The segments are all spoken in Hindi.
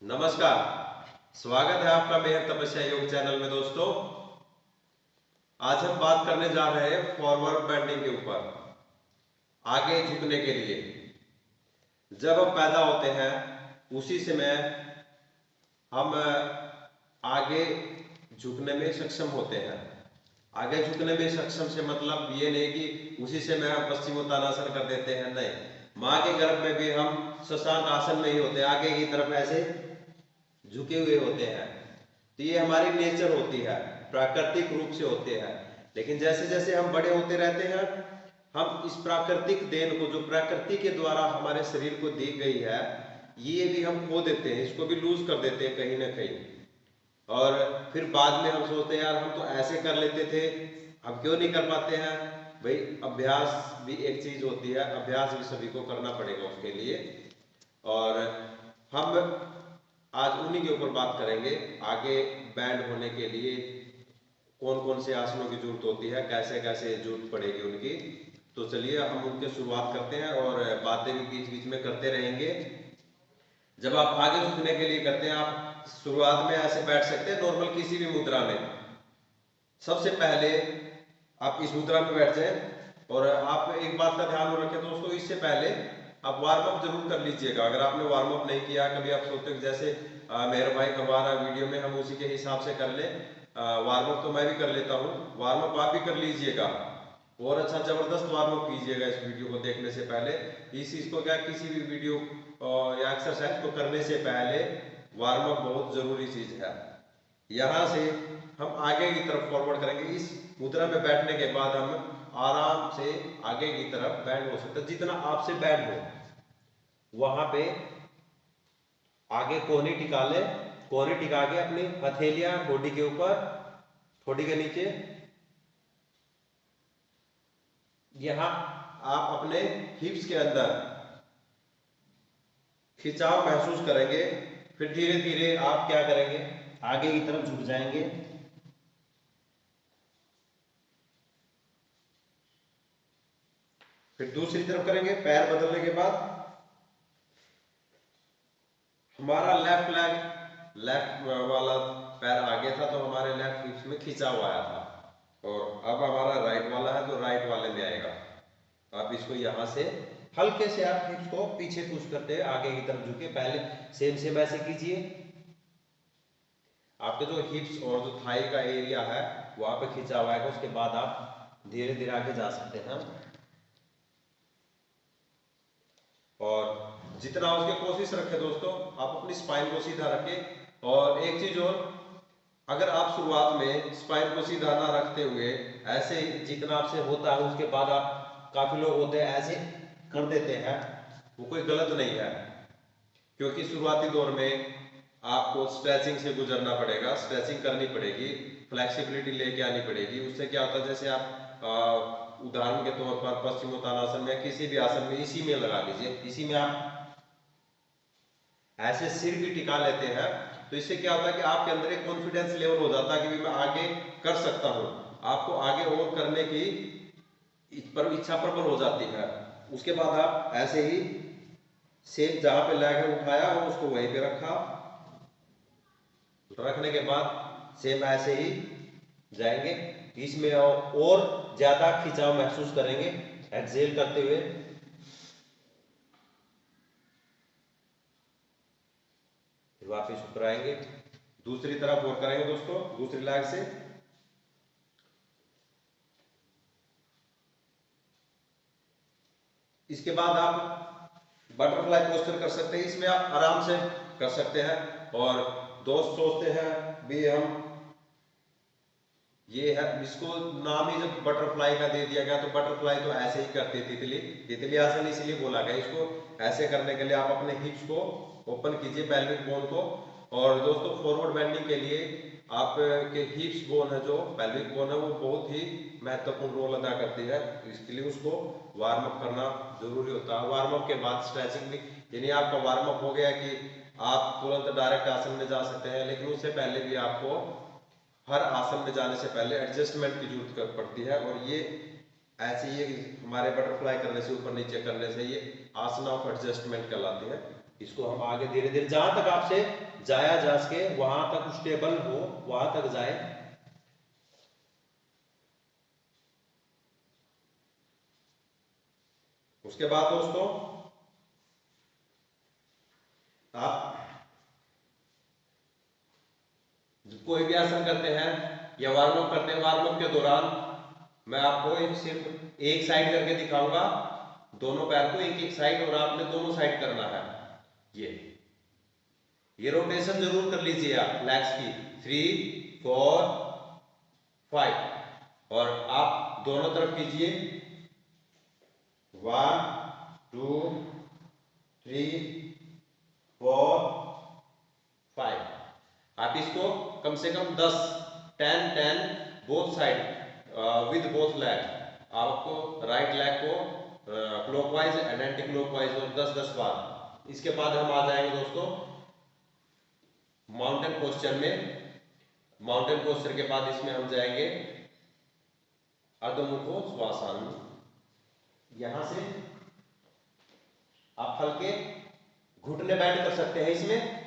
नमस्कार, स्वागत है आपका मेहर तपस्या योग चैनल में। दोस्तों, आज हम बात करने जा रहे हैं फॉरवर्ड बेंडिंग के ऊपर, आगे झुकने के लिए। जब हम पैदा होते हैं उसी समय हम आगे झुकने में सक्षम होते हैं। आगे झुकने में सक्षम से मतलब ये नहीं कि उसी समय हम पश्चिमोत्तानासन कर देते हैं, नहीं। माँ के गर्भ में भी हम शशांक आसन में ही होते हैं, आगे की तरफ ऐसे झुके हुए होते हैं। तो ये हमारी नेचर होती है, प्राकृतिक रूप से होते हैं। लेकिन जैसे जैसे हम बड़े होते रहते हैं, हम इस प्राकृतिक देन को, जो प्रकृति के द्वारा हमारे शरीर को दी गई है, ये भी हम खो देते हैं, इसको भी लूज कर देते हैं कहीं ना कहीं। और फिर बाद में हम सोचते हैं यार हम तो ऐसे कर लेते थे, अब क्यों नहीं कर पाते हैं। भाई, अभ्यास भी एक चीज होती है, अभ्यास भी सभी को करना पड़ेगा उसके लिए। और हम आज उन्हीं के ऊपर बात करेंगे, आगे बैंड होने के लिए कौन कौन से आसनों की जरूरत होती है, कैसे कैसे जरूरत पड़ेगी उनकी। तो चलिए हम उनके शुरुआत करते हैं और बातें भी बीच बीच में करते रहेंगे। जब आप आगे झुकने के लिए करते हैं, आप शुरुआत में ऐसे बैठ सकते हैं नॉर्मल किसी भी मुद्रा में। सबसे पहले आप इस मुद्रा में बैठ जाए। और आप एक बात का ध्यान रखें दोस्तों, इससे पहले आप वार्म अप जरूर कर लीजिएगा। अगर आपने वार्म अप नहीं किया, कभी आप सोचते हो जैसे मेहर भाई करवा रहा वीडियो में, हम उसी के हिसाब से कर ले। वार्म अप तो मैं भी कर लेता हूँ, वार्म अप आप भी कर लीजिएगा और अच्छा जबरदस्त वार्म अप कीजिएगा इस वीडियो को देखने से पहले। इस चीज को क्या, किसी भी वीडियो या एक्सरसाइज को करने से पहले वार्म अप बहुत जरूरी चीज है। यहाँ से हम आगे की तरफ फॉरवर्ड करेंगे। इस मुद्रा में बैठने के बाद हम आराम से आगे की तरफ बैंड हो सकते हैं, जितना आपसे बैंड हो वहां पे आगे कोहनी टिका ले। कोहनी टिका के अपनी हथेलियां ठोडी के ऊपर, ठोडी के नीचे, यहां आप अपने हिप्स के अंदर खिंचाव महसूस करेंगे। फिर धीरे धीरे आप क्या करेंगे, आगे की तरफ झुक जाएंगे। फिर दूसरी तरफ करेंगे। पैर बदलने के बाद हमारा लेफ्ट लेग, लेफ्ट वाला पैर आगे था तो हमारे लेफ्ट हिप्स में खिंचाव आया था, और अब हमारा राइट वाला है तो राइट वाले में आएगा। आप इसको यहां से हल्के से आप हिप्स को पीछे पुश करते हैं, आगे की तरफ झुके। पहले सेम सेम ऐसे कीजिए। आपके जो हिप्स और जो थाई का एरिया है वहां पे खिंचाव आएगा। उसके बाद आप धीरे धीरे आगे जा सकते हैं। और जितना उसके कोशिश रखें दोस्तों, आप अपनी स्पाइन को सीधा रखें। और एक चीज और, अगर आप शुरुआत में स्पाइन को सीधा ना रखते हुए ऐसे जितना आपसे होता है, उसके बाद आप, काफी लोग होते हैं ऐसे कर देते हैं, वो कोई गलत नहीं है। क्योंकि शुरुआती दौर में आपको स्ट्रेचिंग से गुजरना पड़ेगा, स्ट्रेचिंग करनी पड़ेगी, फ्लेक्सिबिलिटी लेके आनी पड़ेगी। उससे क्या होता है, जैसे आप उदाहरण के तौर पर पश्चिमोत्तानासन में, किसी भी आसन में, इसी में लगा लीजिए, इसी में आप ऐसे सिर भी टिका लेते हैं, तो इससे क्या होता है कि आपके अंदर एक कॉन्फिडेंस लेवल हो जाता है कि मैं आगे कर सकता हूं। आपको आगे और करने की इच्छा प्रबल हो जाती है। उसके बाद आप ऐसे ही सेम जहां पे लेग है उठाया और उसको वहीं पे रखा। रखने के बाद सेम ऐसे ही जाएंगे। इसमें और ज्यादा खिंचाव महसूस करेंगे एक्सहेल करते हुए। फिर वापिस ऊपर आएंगे, दूसरी तरफ और करेंगे दोस्तों, दूसरी लेग से। इसके बाद आप बटरफ्लाई पोस्चर कर सकते हैं, इसमें आप आराम से कर सकते हैं। और दोस्त सोचते हैं भी हम, ये है, इसको नाम ही जब बटरफ्लाई का दे दिया गया, तो बटरफ्लाई तो ऐसे ही करती है तितली, तितली आसन इसलिए बोला गया। इसको ऐसे करने के लिए आप अपने हिप्स को ओपन कीजिए, पेल्विक बोन को। और दोस्तों, फॉरवर्ड बेंडिंग के लिए आपके हिप्स बोन है, जो पेल्विक बोन है, वो बहुत ही महत्वपूर्ण रोल अदा करती है। इसके लिए उसको वार्म अप करना जरूरी होता है। वार्म अप के बाद स्ट्रेचिंग भी, यानी आपका वार्म अप हो गया कि आप तुरंत डायरेक्ट आसन में जा सकते हैं, लेकिन उससे पहले भी आपको हर आसन में जाने से पहले एडजस्टमेंट की जरूरत पड़ती है। और ये ऐसे ही हमारे बटरफ्लाई करने से, ऊपर नीचे करने से, ये आसन ऑफ एडजस्टमेंट कहलाती है। इसको हम आगे धीरे धीरे जहां तक आपसे जाया जा सके वहां तक स्टेबल हो, वहां तक जाए। उसके बाद दोस्तों आप कोई भी आसन करते हैं या वार्म अप करते हैं, वार्म अप के दौरान मैं आपको सिर्फ एक साइड करके दिखाऊंगा, दोनों पैर को एक एक साइड, और आपने दोनों साइड करना है। ये रोटेशन जरूर कर लीजिए आप लेग्स की, 3 4 5, और आप दोनों तरफ कीजिए, 1 2 3 4 5। आप इसको कम से कम 10 both side with both leg, आपको राइट लेग को क्लॉकवाइज एंड एंटी क्लॉकवाइज, और 10 बार। इसके बाद हम आ जाएंगे दोस्तों माउंटेन पोस्चर में। माउंटेन पोस्चर के बाद इसमें हम जाएंगे अधोमुखो श्वासान। यहां से आप हल्के घुटने बैंड कर सकते हैं इसमें।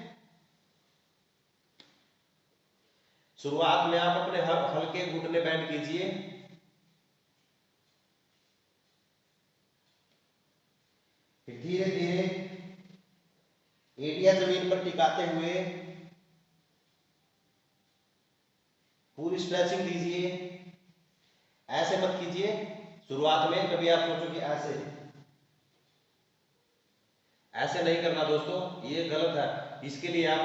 शुरुआत में आप अपने हल्के घुटने बैंड कीजिए, फिर धीरे धीरे एड़ियां जमीन पर टिकाते हुए पूरी स्ट्रेचिंग दीजिए। ऐसे मत कीजिए शुरुआत में, कभी आप सोचो कि ऐसे नहीं करना दोस्तों, ये गलत है। इसके लिए आप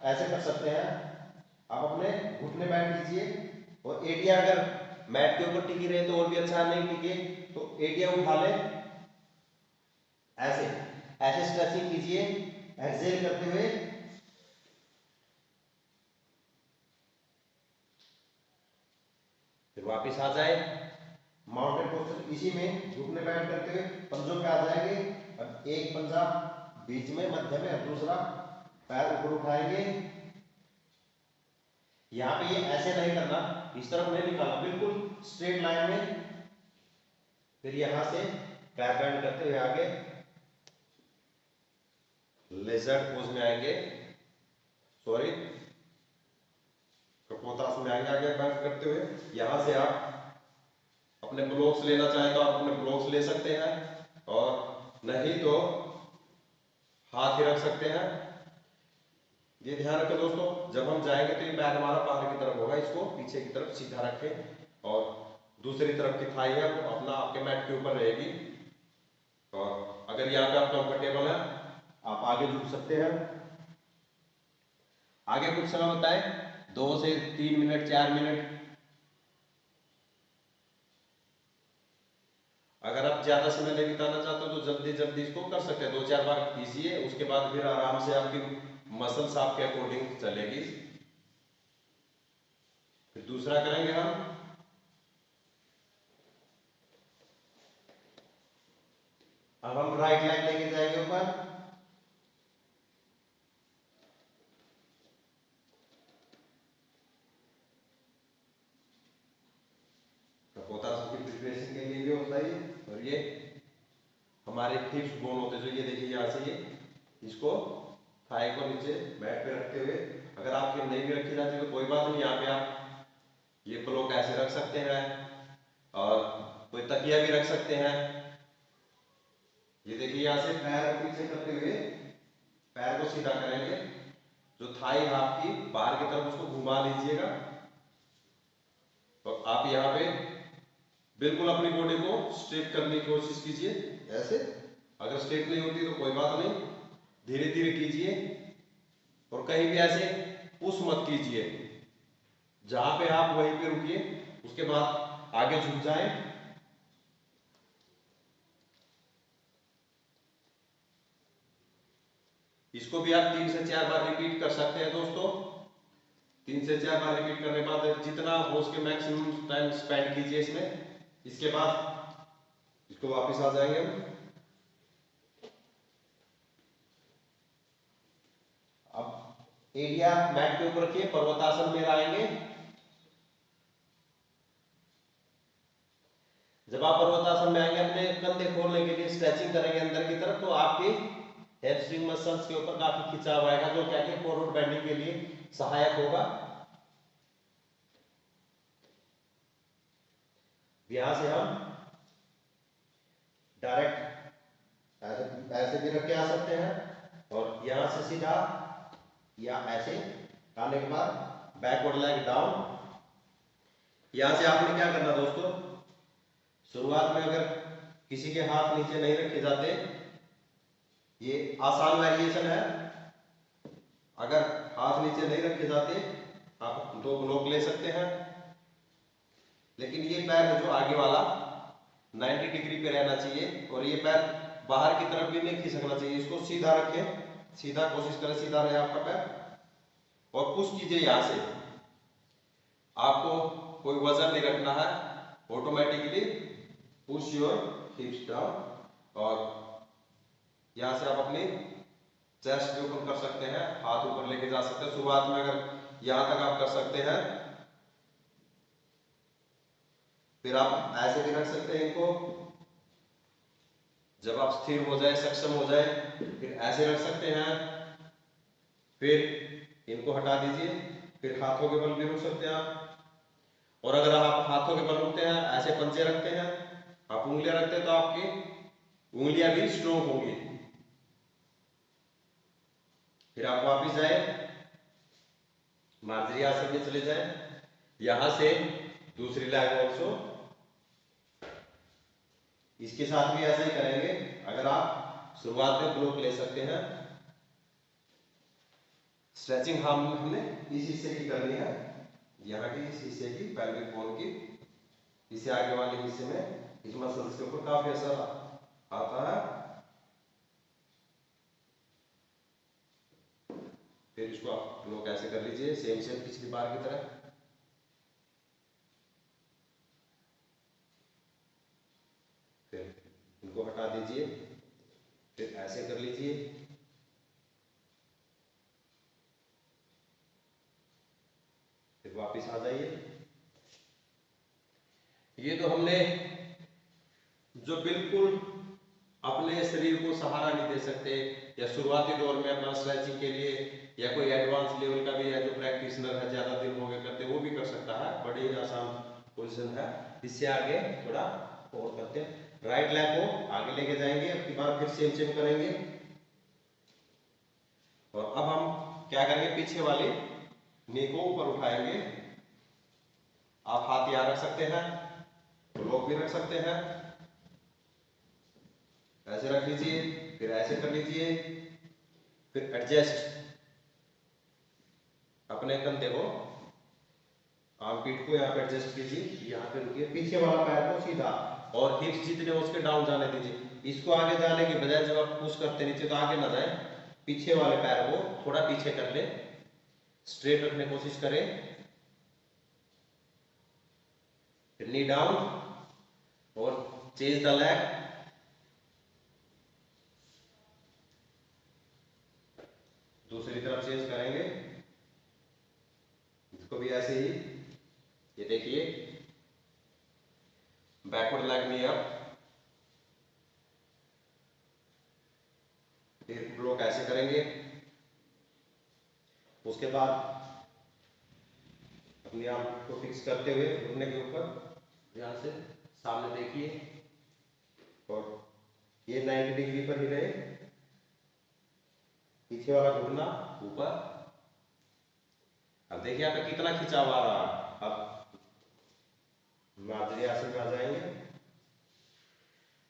ऐसे कर सकते हैं, आप अपने घुटने बैंड कीजिए, और एड़ियां अगर मैट के ऊपर टिकी रहे तो और भी अच्छा, नहीं टिके तो एड़ियां उठा ले, ऐसे ऐसे स्ट्रेचिंग कीजिए एक्सहेल करते हुए। फिर वापस आ जाए माउंटेन पोस्चर, इसी में घुटने बैंड करते हुए पंजों पे आ जाएंगे। अब एक पंजा बीच में मध्य में, और दूसरा पैर ऊपर उठाएंगे। यहाँ पे ये ऐसे नहीं करना, इस तरफ नहीं निकालना, बिल्कुल स्ट्रेट लाइन में। फिर यहां से पैर बैंड करते हुए आगे लेजर्ड पोज में आएंगे, सॉरी कपोतासन में आएंगे, आगे बैंड करते हुए। यहां से आप अपने ब्लॉक्स लेना चाहें तो आप अपने ब्लॉक्स ले सकते हैं, और नहीं तो हाथ ही रख सकते हैं। ये ध्यान रखें दोस्तों, जब हम जाएंगे तो ये पैर हमारा बाहर की तरफ होगा, इसको पीछे की तरफ सीधा रखें, और दूसरी तरफ की थाई है वो अपना आपके मैट के ऊपर रहेगी। और अगर यहाँ पे आप कंफर्टेबल है आप आगे झुक सकते हैं। आगे कुछ समय बताएं, 2 से 3 मिनट 4 मिनट। अगर आप ज्यादा समय नहीं बिताना चाहते हो तो जल्दी जल्दी इसको कर सकते हैं, 2-4 बार कीजिए, उसके बाद फिर आराम से आपकी मसल्स आपके अकॉर्डिंग चलेगी। फिर दूसरा करेंगे हम, अब हम राइट लेग लेके जाएंगे ऊपर, कपोतासन की प्रिपरेशन के लिए भी होता है। और ये हमारे हिप्स बोन होते हैं, जो ये देखिए यहाँ से ये इसको थाई को नीचे बैट पे रखते हुए, अगर आपकी नहीं भी रखी जाती तो कोई बात नहीं, यहाँ पे आप ये ब्लॉक ऐसे रख सकते हैं, और कोई तकिया भी रख सकते हैं। ये देखिए यहाँ से पैर को पीछे करते हुए पैर को सीधा करेंगे, जो थाई आपकी बाहर की तरफ उसको घुमा लीजिएगा, और आप यहाँ पे बिल्कुल अपनी बॉडी को स्ट्रेट करने की कोशिश कीजिए ऐसे। अगर स्ट्रेट नहीं होती तो कोई बात नहीं, धीरे धीरे कीजिए, और कहीं भी ऐसे पुश मत कीजिए, जहां पे आप वहीं पे रुकिए, उसके बाद आगे झुक जाएं। इसको भी आप 3 से 4 बार रिपीट कर सकते हैं दोस्तों। 3 से 4 बार रिपीट करने के बाद जितना हो सके मैक्सिमम टाइम स्पेंड कीजिए इसमें। इसके बाद इसको वापस आ जाएंगे हम। अब एरिया मैट के ऊपर रखिए, पर्वतासन में आएंगे। जब आप पर्वतासन में आएंगे अपने कंधे खोलने के लिए स्ट्रेचिंग करेंगे अंदर की तरफ, तो आपकी हैमस्ट्रिंग मसल्स के ऊपर काफी खिंचाव आएगा, जो क्या कि फॉरवर्ड बेंडिंग के लिए सहायक होगा। यहां से हम डायरेक्ट ऐसे भी रख के आ सकते हैं, और यहां से सीधा या ऐसे आने के बाद बैकवर्ड लेग डाउन। यहां से आपने क्या करना दोस्तों, शुरुआत में अगर किसी के हाथ नीचे नहीं रखे जाते, ये आसान वेरिएशन है, अगर हाथ नीचे नहीं रखे जाते आप 2 ब्लॉक ले सकते हैं। लेकिन ये पैर है जो आगे वाला 90 डिग्री पे रहना चाहिए, और ये पैर बाहर की तरफ भी नहीं खिसकना चाहिए। इसको सीधा रखें, सीधा कोशिश करें, सीधा रहे आपका पैर, और पुश कीजिए। यहां से आपको कोई वजन नहीं रखना है, automatically push your hips down, और यहां से आप अपनी चेस्ट भी ऊपर कर सकते हैं, हाथ ऊपर लेके जा सकते हैं। शुरुआत में अगर यहां तक आप कर सकते हैं, फिर आप ऐसे भी रख सकते हैं इनको। जब आप स्थिर हो जाए, सक्षम हो जाए, फिर ऐसे रख सकते हैं, फिर इनको हटा दीजिए, फिर हाथों के बल भी रुक सकते हैं आप। और अगर आप हाथों के बल रुकते हैं, ऐसे पंजे रखते हैं, आप उंगलियां रखते हैं, तो आपकी उंगलियां भी स्ट्रोंग होंगी। फिर आप वापिस जाए, मार्जरी आसन में चले जाए, यहां से दूसरी लेग ऑल्सो इसके साथ भी ऐसा ही करेंगे। अगर आप शुरुआत में ब्लॉक ले सकते हैं, स्ट्रेचिंग हमने इस हिस्से की करनी है, यहाँ की इस हिस्से की, पेल्विक बोन की, इसे आगे वाले हिस्से में इस मसल्स के ऊपर काफी असर आता है। फिर इसको आप ब्लॉक ऐसे कर लीजिए, सेम पिछली बार की तरह। फिर इनको हटा दीजिए, फिर ऐसे कर लीजिए, फिर वापस आ जाइए। ये तो हमने जो बिल्कुल अपने शरीर को सहारा नहीं दे सकते, या शुरुआती दौर में अपना स्ट्रेचिंग के लिए, या कोई एडवांस लेवल का भी है जो प्रैक्टिशनर है, ज्यादा दिन हो गए करते, वो भी कर सकता है। बड़ी ही आसान पोजीशन है। इससे आगे थोड़ा और करते हैं, राइट लेग को आगे लेके जाएंगे, अब की बार फिर सेम करेंगे। और अब हम क्या करेंगे, पीछे वाली नी को ऊपर उठाएंगे। आप हाथ यहां रख सकते हैं, ब्लॉक भी रख सकते हैं, ऐसे रख लीजिए, फिर ऐसे कर लीजिए, फिर एडजस्ट अपने कंधे को, आर्म पीठ को यहाँ पे एडजस्ट कीजिए, यहाँ पे रुकिए, पीछे वाला पैर को सीधा, और हिप्स जितने उसके डाउन जाने दीजिए। इसको आगे जाने के बजाय जब आप पुश करते नीचे तो आगे ना जाए, पीछे वाले पैर को थोड़ा पीछे कर ले, स्ट्रेट रखने की कोशिश करें, फिर नी डाउन और चेंज द लेग। दूसरी तरफ चेंज करेंगे, इसको भी ऐसे ही। ये देखिए, बैकवर्ड लेग नी अप, फिर ब्लॉक ऐसे करेंगे। उसके बाद अपने आप को फिक्स करते हुए घुटने के ऊपर यहां से सामने देखिए, और ये 90 डिग्री पर ही रहे, पीछे वाला घुटना ऊपर। अब देखिए यहाँ पे कितना खिंचाव आ रहा है। अब मार्जरी आसन में आ जाएंगे।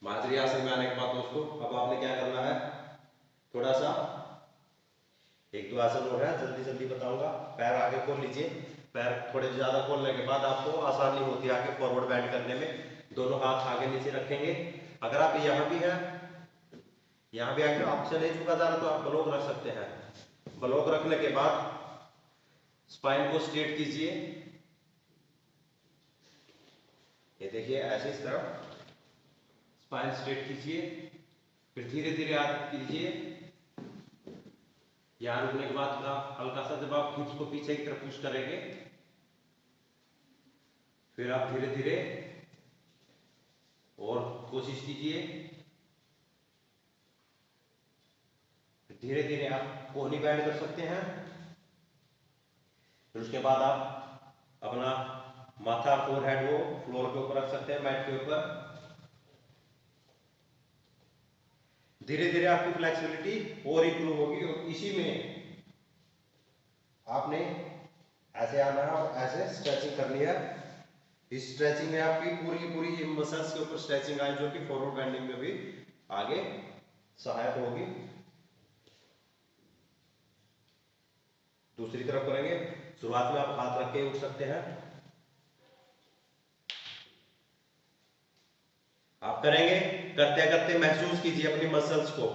मार्जरी आसन में आने के बाद दोस्तों अब आपने क्या करना है, थोड़ा सा 1-2 आसन हो रहा है, जल्दी जल्दी बताऊंगा। पैर आगे खोल लीजिए, पैर थोड़े ज्यादा खोलने के बाद आपको आसानी होती है आगे फॉरवर्ड बेंड करने में। दोनों हाथ आगे नीचे रखेंगे। अगर आप यहाँ भी है, यहाँ भी आगे ऑप्शन नहीं चुका जा रहा, तो आप ब्लॉक रख सकते हैं। ब्लॉक रखने के बाद स्पाइन को स्ट्रेट कीजिए, ये देखिए ऐसे इस तरफ स्पाइन स्ट्रेट कीजिए, फिर धीरे धीरे आगे कीजिए। यहां रुकने के बाद थोड़ा हल्का सा जब आप हिप्स को पीछे की तरफ पुश करेंगे, फिर आप धीरे धीरे और कोशिश कीजिए। धीरे धीरे आप कोहनी बैंड कर सकते हैं। फिर उसके बाद आप अपना माथा फोरहेड वो फ्लोर के ऊपर रख सकते हैं, मैट के ऊपर। धीरे धीरे आपकी फ्लेक्सिबिलिटी और इंप्रूव होगी और इसी में आपने ऐसे आना है और ऐसे स्ट्रेचिंग करनी है। इस स्ट्रेचिंग में आपकी पूरी की पूरी मसल्स के ऊपर स्ट्रेचिंग आए, जो कि फॉरवर्ड बेंडिंग में भी आगे सहायक होगी। दूसरी तरफ करेंगे। शुरुआत में आप हाथ रख के उठ सकते हैं। आप करेंगे, करते करते महसूस कीजिए अपनी मसल्स को।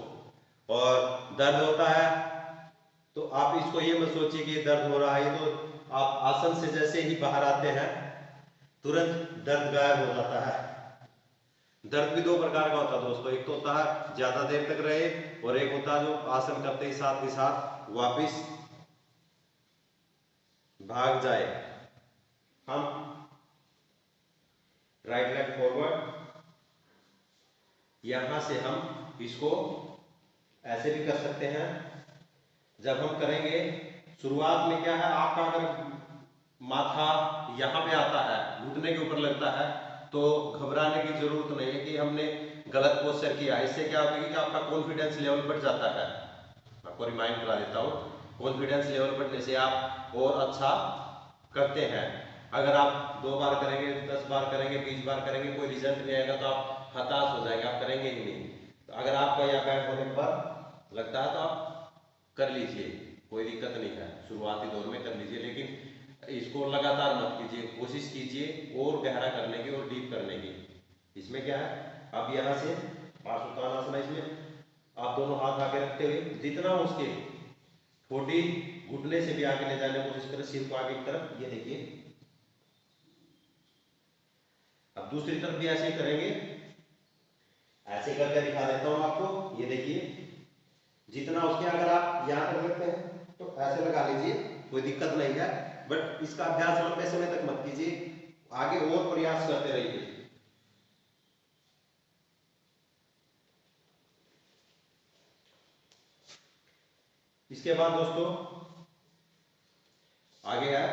और दर्द होता है तो आप इसको ये मत सोचिए कि दर्द हो रहा है, तो आप आसन से जैसे ही बाहर आते हैं तुरंत दर्द गायब हो जाता है। दर्द भी दो प्रकार का होता है दोस्तों, एक तो होता है ज्यादा देर तक रहे और एक होता है जो आसन करते ही साथ वापिस भाग जाए। हम राइट लेग फॉरवर्ड, यहां से हम इसको ऐसे भी कर सकते हैं। जब हम करेंगे शुरुआत में क्या है, आपका अगर माथा यहां पे आता है, घुटने के ऊपर लगता है, तो घबराने की जरूरत नहीं है कि हमने गलत पोस्चर किया। इससे क्या होगा कि आपका कॉन्फिडेंस लेवल बढ़ जाता है। आपको रिमाइंड करा देता हूँ, कॉन्फिडेंस लेवल बढ़ने से आप और अच्छा करते हैं। अगर आप 2 बार करेंगे, 10 बार करेंगे, 20 बार करेंगे, कोई रिजल्ट नहीं आएगा तो आप हताश हो जाएंगे, आप करेंगे ही नहीं। तो अगर आपका यह बैंड होने पर लगता है तो आप कर लीजिए, कोई दिक्कत नहीं है, शुरुआती दौर में कर लीजिए। लेकिन इसको लगातार मत कीजिए, कोशिश कीजिए और गहरा करने की और डीप करने की। इसमें क्या है, अब यहाँ से पार्श्वोत्तानासन, इसमें आप दोनों हाथ आगे रखते हुए जितना हो उसके ठोडी घुटने से भी आगे ले जाने की कोशिश करें, सिर को आगे की तरफ। ये देखिए, अब दूसरी तरफ भी ऐसे ही करेंगे। ऐसे करके दिखा देता हूं आपको। ये देखिए, जितना उसके अगर आप यहां तक रखते हैं तो ऐसे लगा लीजिए, कोई दिक्कत नहीं है। बट इसका अभ्यास लंबे समय तक मत कीजिए, आगे और प्रयास करते रहिए। इसके बाद दोस्तों आगे है,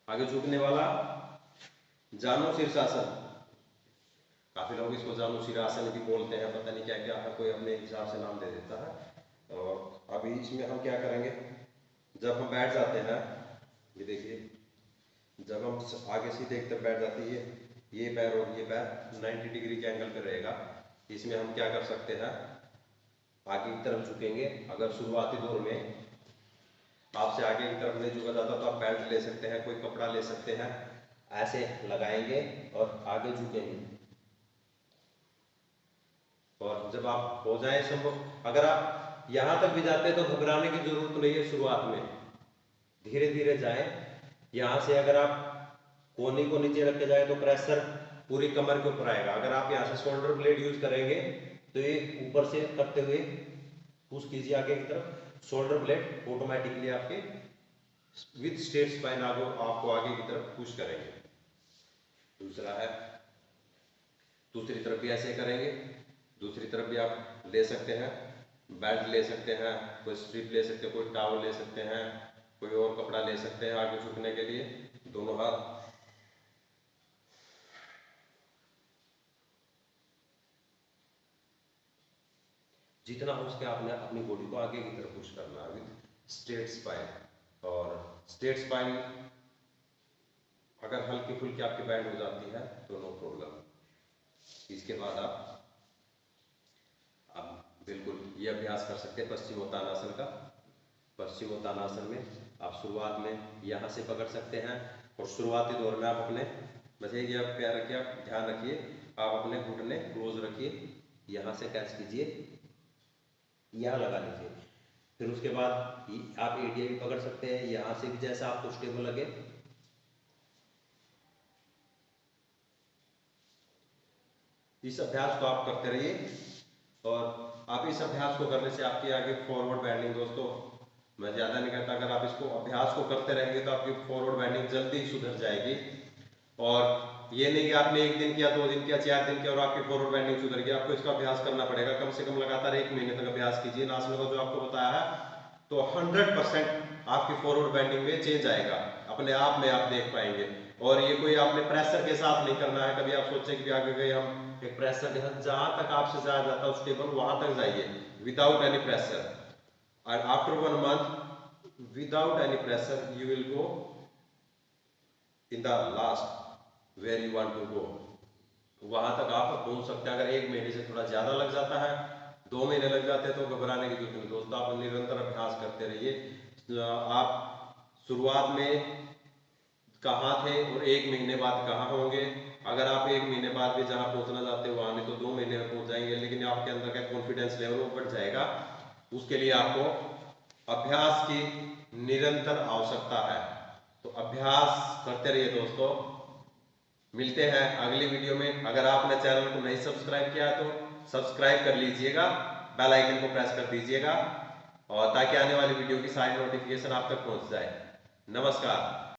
आगे झुकने वाला जानु शीर्षासन। काफी लोग इसको जानु शीर्षासन भी बोलते हैं, पता नहीं क्या क्या है, कोई अपने हिसाब से नाम दे देता है। और अभी इसमें हम क्या करेंगे, जब हम बैठ जाते हैं, ये देखिए, जब हम आगे सीधे एक तरफ बैठ जाते हैं, ये पैर और ये पैर 90 डिग्री के एंगल पर रहेगा। इसमें हम क्या कर सकते हैं, आगे की तरफ झुकेंगे। अगर शुरुआती दौर में आपसे आगे की तरफ नहीं झुका जाता तो आप बेल्ट ले सकते हैं, कोई कपड़ा ले सकते हैं, ऐसे लगाएंगे और आगे झुकेंगे। और जब आप हो जाए संभव, अगर आप यहां तक भी जाते हैं तो घबराने की जरूरत नहीं है। शुरुआत में धीरे धीरे जाए। यहां से अगर आप कोहनी को नीचे रख के जाए तो प्रेशर पूरी कमर के ऊपर आएगा। अगर आप यहाँ से शोल्डर ब्लेड यूज करेंगे तो ये ऊपर से करते हुए पुश कीजिए आगे की तरफ। शोल्डर ब्लेड ऑटोमेटिकली आपके विद स्ट्रेट स्पाइन आपको आगे की तरफ पुश करेंगे। दूसरा है, दूसरी तरफ भी ऐसे करेंगे। दूसरी तरफ भी आप ले सकते हैं, बेल्ट ले सकते हैं, कोई स्ट्रिप ले सकते हैं, कोई टॉवल ले सकते हैं, कोई और कपड़ा ले सकते हैं आगे झुकने के लिए। दोनों हाथ जितना हो सके आपने अपनी बॉडी को आगे की तरफ पुश करना है विद स्ट्रेट स्पाइन। और स्ट्रेट स्पाइन अगर हल्की फुल्की आपकी बैंड हो जाती है तो नो प्रॉब्लम। इसके बाद आप बिल्कुल ये अभ्यास कर सकते हैं पश्चिमोत्तानासन का। पश्चिमोत्तानासन में आप शुरुआत में यहाँ से पकड़ सकते हैं और शुरुआती दौर में आप अपने बस एक आप पैर रखिए, आप ध्यान रखिए, आप अपने घुटने क्लोज रखिए, यहाँ से कैच कीजिए, यहाँ लगा लीजिए। फिर उसके बाद आप एडीए भी पकड़ सकते हैं, यहाँ से भी जैसा आपको स्टेबल लगे। इस अभ्यास को आप करते रहिए और आप इस अभ्यास को करने से आपकी आगे फॉरवर्ड बेंडिंग, दोस्तों मैं ज़्यादा नहीं कहता, अगर आप इसको अभ्यास को करते रहेंगे तो आपकी फॉरवर्ड बेंडिंग जल्दी सुधर जाएगी। और ये नहीं कि आपने 1 दिन किया, 2 दिन किया, 4 दिन किया और आपकी फॉरवर्ड बेंडिंग सुधर गई। आपको इसका अभ्यास करना पड़ेगा, कम से कम लगातार 1 महीने तक अभ्यास कीजिए इन आसनों का जो आपको बताया है, तो 100% आपकी फॉरवर्ड बेंडिंग में चेंज आएगा, अपने आप में आप देख पाएंगे। और ये कोई आपने प्रेशर के साथ नहीं करना है। कभी आप सोचे कि आगे गए हम एक प्रेशर के साथ, जहां तक आपसे जाया जाता है स्टेबल वहां तक जाइए विदाउट एनी प्रेशर। और after 1 month without any pressure you will go in the last where you want to go, वहां तक आप पहुंच सकते हैं। अगर 1 महीने से थोड़ा ज्यादा लग जाता है, 2 महीने लग जाते हैं, तो घबराने की जरूरत नहीं दोस्तों। आप निरंतर अभ्यास करते रहिए। आप शुरुआत में कहाँ थे और 1 महीने बाद कहाँ होंगे। अगर आप 1 महीने बाद भी जहाँ पहुंचना चाहते हो वहां नहीं, तो 2 महीने में पहुंच जाएंगे, लेकिन आपके अंदर का कॉन्फिडेंस लेवल वो बढ़ जाएगा। उसके लिए आपको अभ्यास की निरंतर आवश्यकता है, तो अभ्यास करते रहिए दोस्तों। मिलते हैं अगली वीडियो में। अगर आपने चैनल को नहीं सब्सक्राइब किया तो सब्सक्राइब कर लीजिएगा, बेल आइकन को प्रेस कर दीजिएगा, और ताकि आने वाली वीडियो की सारी नोटिफिकेशन आप तक पहुंच जाए। नमस्कार।